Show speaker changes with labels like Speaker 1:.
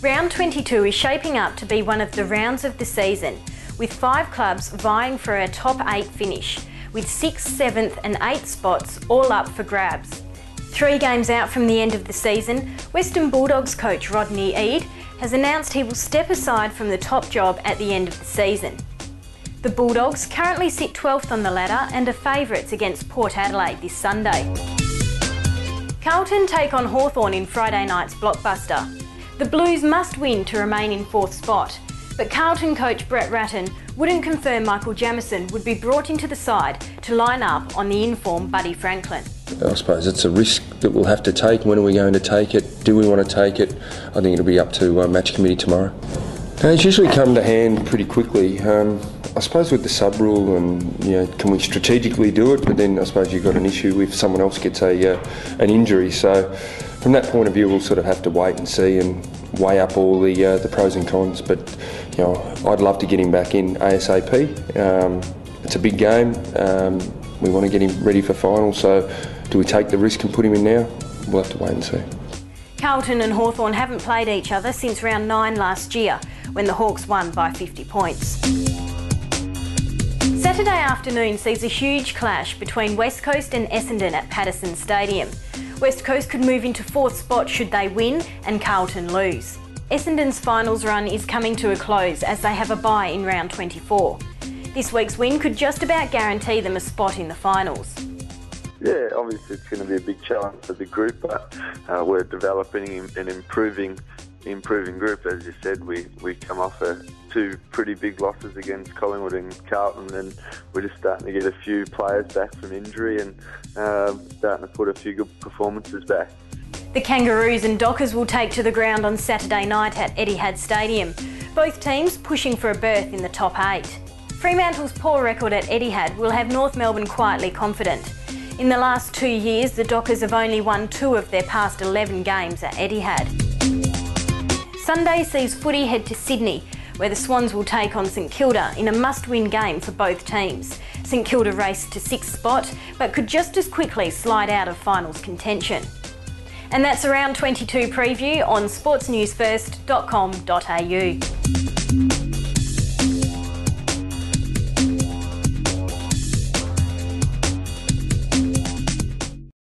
Speaker 1: Round 22 is shaping up to be one of the rounds of the season, with 5 clubs vying for a top 8 finish, with 6th, 7th and 8th spots all up for grabs. 3 games out from the end of the season, Western Bulldogs coach Rodney Eade has announced he will step aside from the top job at the end of the season. The Bulldogs currently sit 12th on the ladder and are favourites against Port Adelaide this Sunday. Carlton take on Hawthorn in Friday night's blockbuster. The Blues must win to remain in 4th spot, but Carlton coach Brett Ratton wouldn't confirm Michael Jamieson would be brought into the side to line up on the informed Buddy Franklin.
Speaker 2: I suppose it's a risk that we'll have to take. When are we going to take it? Do we want to take it? I think it'll be up to match committee tomorrow. It's usually come to hand pretty quickly. I suppose with the sub rule and can we strategically do it? But then I suppose you've got an issue if someone else gets an injury. So from that point of view, we'll sort of have to wait and see and weigh up all the pros and cons. But I'd love to get him back in ASAP. It's a big game. We want to get him ready for finals. So do we take the risk and put him in now? We'll have to wait and see.
Speaker 1: Carlton and Hawthorn haven't played each other since round 9 last year, when the Hawks won by 50 points. Saturday afternoon sees a huge clash between West Coast and Essendon at Patterson Stadium. West Coast could move into 4th spot should they win and Carlton lose. Essendon's finals run is coming to a close as they have a bye in round 24. This week's win could just about guarantee them a spot in the finals.
Speaker 3: Yeah, obviously it's going to be a big challenge for the group, but we're developing and improving group. As you said, we come off 2 pretty big losses against Collingwood and Carlton, and we're just starting to get a few players back from injury and starting to put a few good performances back.
Speaker 1: The Kangaroos and Dockers will take to the ground on Saturday night at Etihad Stadium, both teams pushing for a berth in the top 8. Fremantle's poor record at Etihad will have North Melbourne quietly confident. In the last 2 years, the Dockers have only won 2 of their past 11 games at Etihad. Sunday sees footy head to Sydney, where the Swans will take on St Kilda in a must-win game for both teams. St Kilda raced to 6th spot, but could just as quickly slide out of finals contention. And that's a round 22 preview on sportsnewsfirst.com.au.